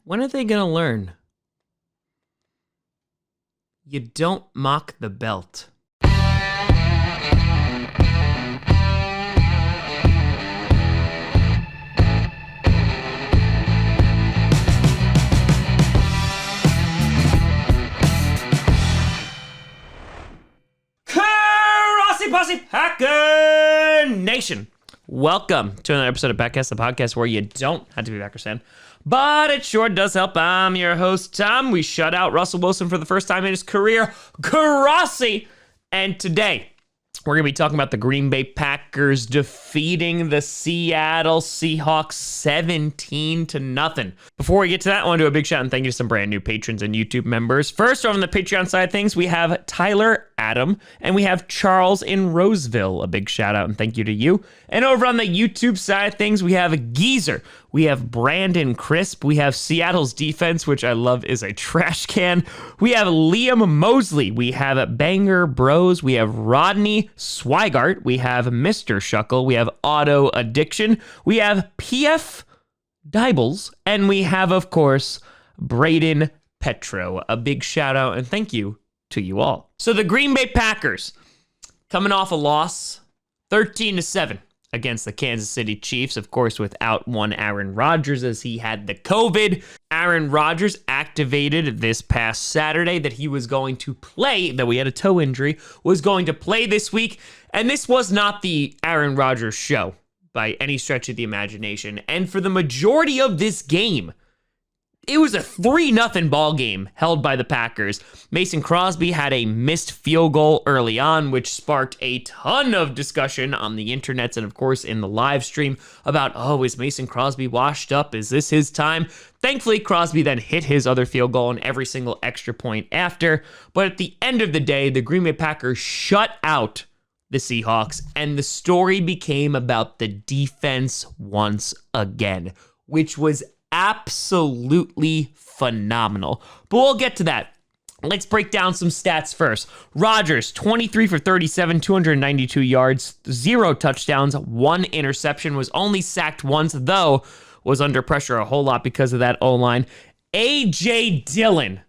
When are they going to learn? You don't mock the belt. Grossi Posse Packer Nation. Welcome to another episode of Backcast, the podcast where you don't have to be a Packers fan, but it sure does help. I'm your host, Tom. We shut out Russell Wilson for the first time in his career, Grossi. And today, we're going to be talking about the Green Bay Packers defeating the Seattle Seahawks 17-0. Before we get to that, I want to do a big shout out and thank you to some brand new patrons and YouTube members. First, over on the Patreon side of things, we have Tyler, Adam, and we have Charles in Roseville. A big shout out and thank you to you. And over on the YouTube side of things, we have Geezer. We have Brandon Crisp. We have Seattle's defense, which I love is a trash can. We have Liam Mosley. We have Banger Bros. We have Rodney Swigart. We have Mr. Shuckle. We have Auto Addiction. We have PF Dibbles. And we have, of course, Braden Petro. A big shout out and thank you to you all. So the Green Bay Packers coming off a loss 13-7 against the Kansas City Chiefs, of course, without one Aaron Rodgers as he had the COVID. Aaron Rodgers activated this past Saturday that he was going to play, that we had a toe injury, was going to play this week. And this was not the Aaron Rodgers show by any stretch of the imagination. And for the majority of this game, it was a 3-0 ball game held by the Packers. Mason Crosby had a missed field goal early on, which sparked a ton of discussion on the internets and, of course, in the live stream about, oh, is Mason Crosby washed up? Is this his time? Thankfully, Crosby then hit his other field goal and every single extra point after. But at the end of the day, the Green Bay Packers shut out the Seahawks, and the story became about the defense once again, which was absolutely phenomenal. But we'll get to that. Let's break down some stats first. Rodgers, 23 for 37, 292 yards, 0 touchdowns, 1 interception, was only sacked once, though was under pressure a whole lot because of that O-line. A.J. Dillon,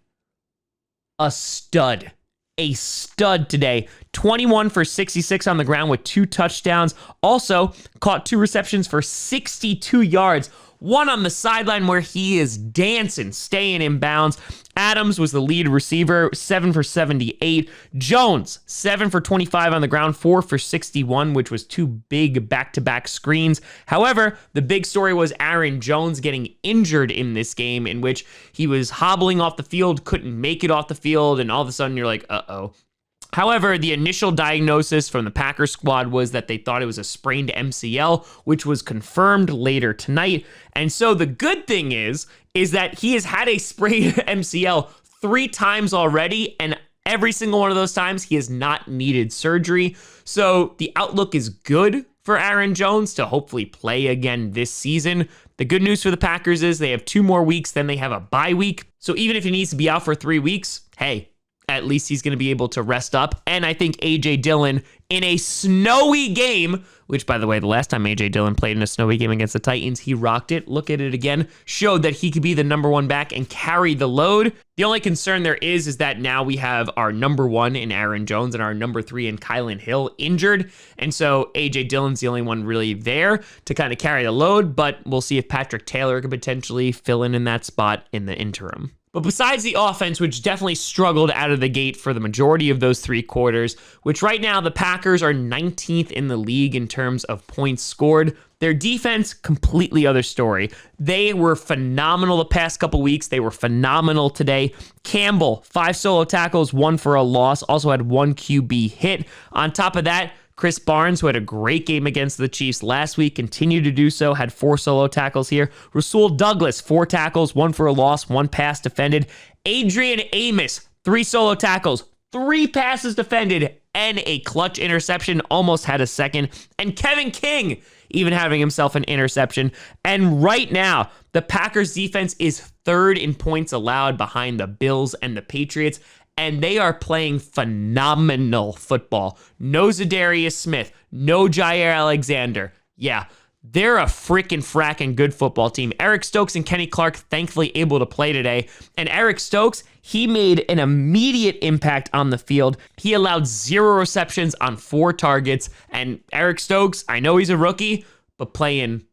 a stud today. 21 for 66 on the ground with 2 touchdowns. Also caught 2 receptions for 62 yards. One on the sideline where he is dancing, staying in bounds. Adams was the lead receiver, 7 for 78. Jones, 7 for 25 on the ground, 4 for 61, which was 2 big back-to-back screens. However, the big story was Aaron Jones getting injured in this game, in which he was hobbling off the field, couldn't make it off the field, and all of a sudden you're like, uh-oh. However, the initial diagnosis from the Packers squad was that they thought it was a sprained MCL, which was confirmed later tonight. And so the good thing is that he has had a sprained MCL 3 times already, and every single one of those times he has not needed surgery. So the outlook is good for Aaron Jones to hopefully play again this season. The good news for the Packers is they have 2 more weeks, then they have a bye week. So even if he needs to be out for 3 weeks, hey, at least he's going to be able to rest up. And I think A.J. Dillon in a snowy game, which, by the way, the last time A.J. Dillon played in a snowy game against the Titans, he rocked it. Look at it again. Showed that he could be the number 1 back and carry the load. The only concern there is that now we have our number 1 in Aaron Jones and our number 3 in Kylan Hill injured. And so A.J. Dillon's the only one really there to kind of carry the load. But we'll see if Patrick Taylor could potentially fill in that spot in the interim. But besides the offense, which definitely struggled out of the gate for the majority of those 3 quarters, which right now the Packers are 19th in the league in terms of points scored. Their defense, completely other story. They were phenomenal the past couple weeks. They were phenomenal today. Campbell, 5 solo tackles, 1 for a loss. Also had 1 QB hit. On top of that, Chris Barnes, who had a great game against the Chiefs last week, continued to do so, had 4 solo tackles here. Rasul Douglas, 4 tackles, 1 for a loss, 1 pass defended. Adrian Amos, 3 solo tackles, 3 passes defended, and a clutch interception, almost had a second. And Kevin King, even having himself an interception. And right now, the Packers defense is 3rd in points allowed behind the Bills and the Patriots. And they are playing phenomenal football. No Zadarius Smith, no Jair Alexander. Yeah, they're a freaking fracking good football team. Eric Stokes and Kenny Clark thankfully able to play today. And Eric Stokes, he made an immediate impact on the field. He allowed 0 receptions on 4 targets. And Eric Stokes, I know he's a rookie, but playing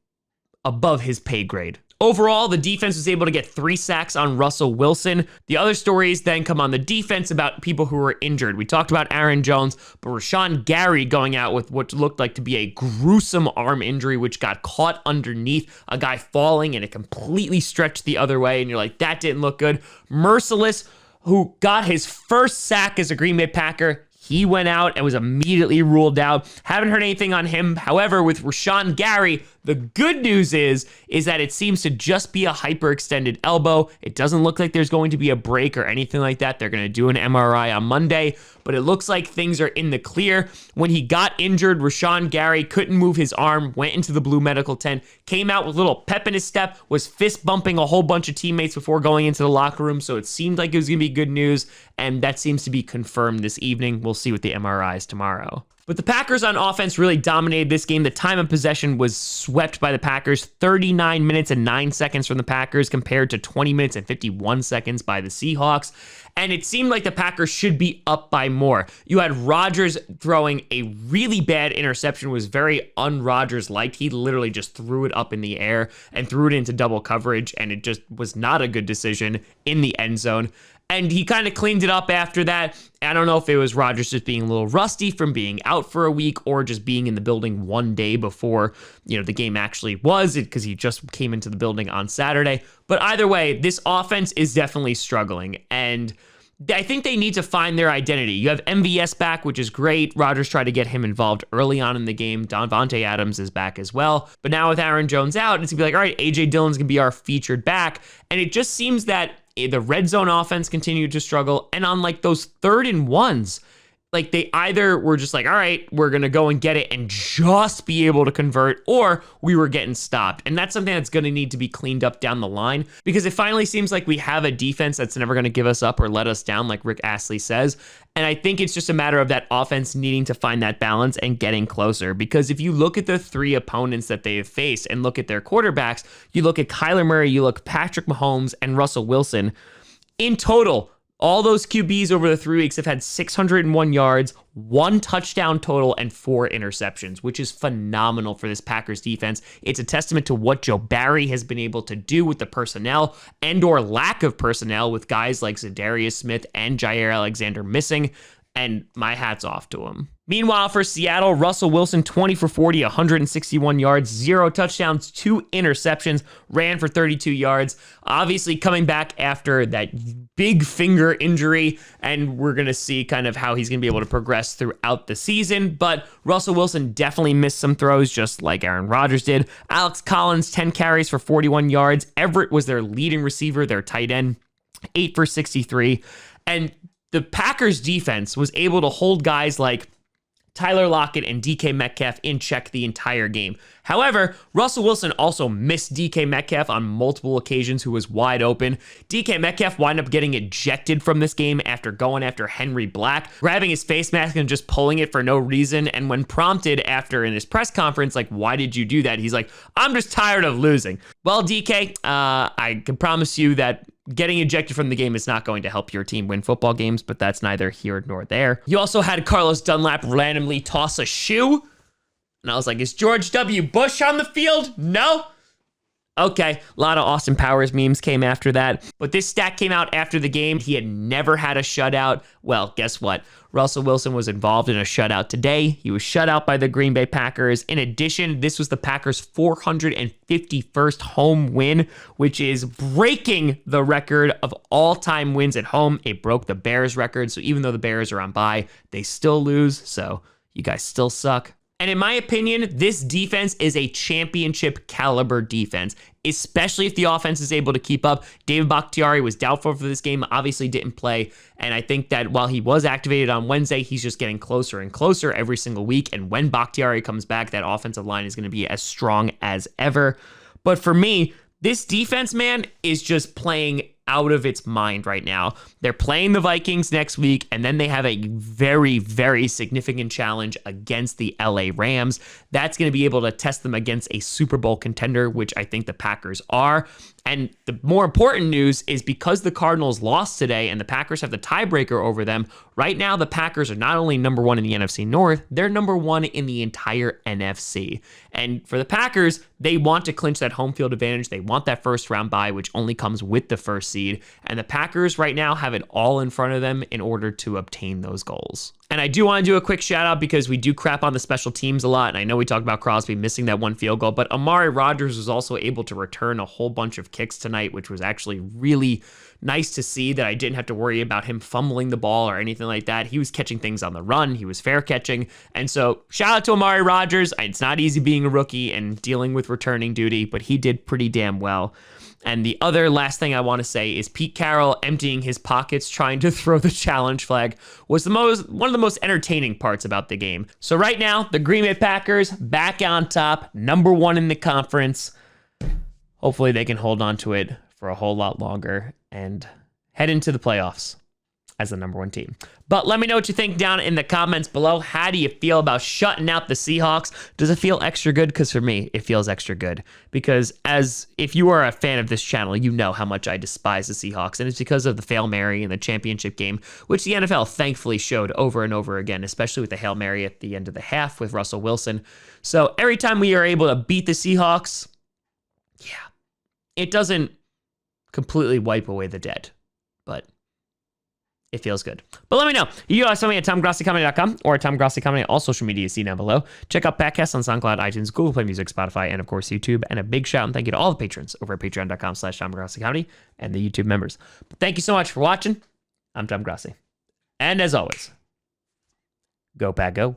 above his pay grade. Overall, the defense was able to get 3 sacks on Russell Wilson. The other stories then come on the defense about people who were injured. We talked about Aaron Jones, but Rashawn Gary going out with what looked like to be a gruesome arm injury, which got caught underneath a guy falling and it completely stretched the other way. And you're like, that didn't look good. Merciless, who got his first sack as a Green Bay Packer, he went out and was immediately ruled out. Haven't heard anything on him. However, with Rashawn Gary, the good news is that it seems to just be a hyperextended elbow. It doesn't look like there's going to be a break or anything like that. They're going to do an MRI on Monday, but it looks like things are in the clear. When he got injured, Rashawn Gary couldn't move his arm, went into the blue medical tent, came out with a little pep in his step, was fist bumping a whole bunch of teammates before going into the locker room. So it seemed like it was going to be good news, and that seems to be confirmed this evening. We'll see with the MRIs tomorrow. But the Packers on offense really dominated this game. The time of possession was swept by the Packers. 39 minutes and 9 seconds from the Packers compared to 20 minutes and 51 seconds by the Seahawks. And it seemed like the Packers should be up by more. You had Rodgers throwing a really bad interception, was very un-Rodgers-like. He literally just threw it up in the air and threw it into double coverage, and it just was not a good decision in the end zone. And he kind of cleaned it up after that. I don't know if it was Rodgers just being a little rusty from being out for a week or just being in the building one day before, the game actually was, because he just came into the building on Saturday. But either way, this offense is definitely struggling. And I think they need to find their identity. You have MVS back, which is great. Rodgers tried to get him involved early on in the game. Davante Adams is back as well. But now with Aaron Jones out, it's going to be like, all right, A.J. Dillon's going to be our featured back. And it just seems that the red zone offense continued to struggle. And on like those 3rd and 1s, like they either were just like, all right, we're going to go and get it and just be able to convert, or we were getting stopped. And that's something that's going to need to be cleaned up down the line, because it finally seems like we have a defense that's never going to give us up or let us down, like Rick Astley says. And I think it's just a matter of that offense needing to find that balance and getting closer. Because if you look at the 3 opponents that they have faced and look at their quarterbacks, you look at Kyler Murray, you look at Patrick Mahomes and Russell Wilson, in total, all those QBs over the 3 weeks have had 601 yards, 1 touchdown total, and 4 interceptions, which is phenomenal for this Packers defense. It's a testament to what Joe Barry has been able to do with the personnel and or lack of personnel with guys like Zadarius Smith and Jair Alexander missing, and my hat's off to him. Meanwhile, for Seattle, Russell Wilson, 20 for 40, 161 yards, 0 touchdowns, 2 interceptions, ran for 32 yards. Obviously coming back after that big finger injury, and we're going to see kind of how he's going to be able to progress throughout the season. But Russell Wilson definitely missed some throws, just like Aaron Rodgers did. Alex Collins, 10 carries for 41 yards. Everett was their leading receiver, their tight end, 8 for 63. And the Packers defense was able to hold guys like Tyler Lockett and DK Metcalf in check the entire game. However, Russell Wilson also missed DK Metcalf on multiple occasions, who was wide open. DK Metcalf wound up getting ejected from this game after going after Henry Black, grabbing his face mask and just pulling it for no reason. And when prompted after in his press conference, like, why did you do that? He's like, I'm just tired of losing. Well, DK, I can promise you that getting ejected from the game is not going to help your team win football games, but that's neither here nor there. You also had Carlos Dunlap randomly toss a shoe, and I was like, is George W. Bush on the field? No? Okay, a lot of Austin Powers memes came after that, but this stat came out after the game. He had never had a shutout. Well, guess what? Russell Wilson was involved in a shutout today. He was shut out by the Green Bay Packers. In addition, this was the Packers' 451st home win, which is breaking the record of all-time wins at home. It broke the Bears record, so even though the Bears are on bye, they still lose, so you guys still suck. And in my opinion, this defense is a championship caliber defense, especially if the offense is able to keep up. David Bakhtiari was doubtful for this game, obviously didn't play. And I think that while he was activated on Wednesday, he's just getting closer and closer every single week. And when Bakhtiari comes back, that offensive line is going to be as strong as ever. But for me, this defense, man, is just playing out of its mind right now. They're playing the Vikings next week, and then they have a very, very significant challenge against the LA Rams. That's going to be able to test them against a Super Bowl contender, which I think the Packers are. And the more important news is because the Cardinals lost today and the Packers have the tiebreaker over them, right now the Packers are not only number one in the NFC North, they're number one in the entire NFC. And for the Packers, they want to clinch that home field advantage. They want that first round bye, which only comes with the first seed. And the Packers right now have it all in front of them in order to obtain those goals. And I do want to do a quick shout out because we do crap on the special teams a lot. And I know we talked about Crosby missing that one field goal, but Amari Rodgers was also able to return a whole bunch of kicks tonight, which was actually really nice to see that I didn't have to worry about him fumbling the ball or anything like that. He was catching things on the run. He was fair catching. And so shout out to Amari Rodgers. It's not easy being a rookie and dealing with returning duty, but he did pretty damn well. And the other last thing I want to say is Pete Carroll emptying his pockets trying to throw the challenge flag was one of the most entertaining parts about the game. So right now, the Green Bay Packers back on top, number one in the conference. Hopefully they can hold on to it for a whole lot longer and head into the playoffs as the number one team. But let me know what you think down in the comments below. How do you feel about shutting out the Seahawks? Does it feel extra good? Because for me, it feels extra good. Because if you are a fan of this channel, you know how much I despise the Seahawks. And it's because of the Hail Mary in the championship game, which the NFL thankfully showed over and over again, especially with the Hail Mary at the end of the half with Russell Wilson. So every time we are able to beat the Seahawks, yeah, it doesn't completely wipe away the dead, but it feels good. But let me know. You guys find me at TomGrossiComedy.com or TomGrossiComedy, all social media you see down below. Check out podcasts on SoundCloud, iTunes, Google Play Music, Spotify, and of course YouTube. And a big shout and thank you to all the patrons over at patreon.com/TomGrossiComedy and the YouTube members. But thank you so much for watching. I'm Tom Grossi. And as always, go Pack Go.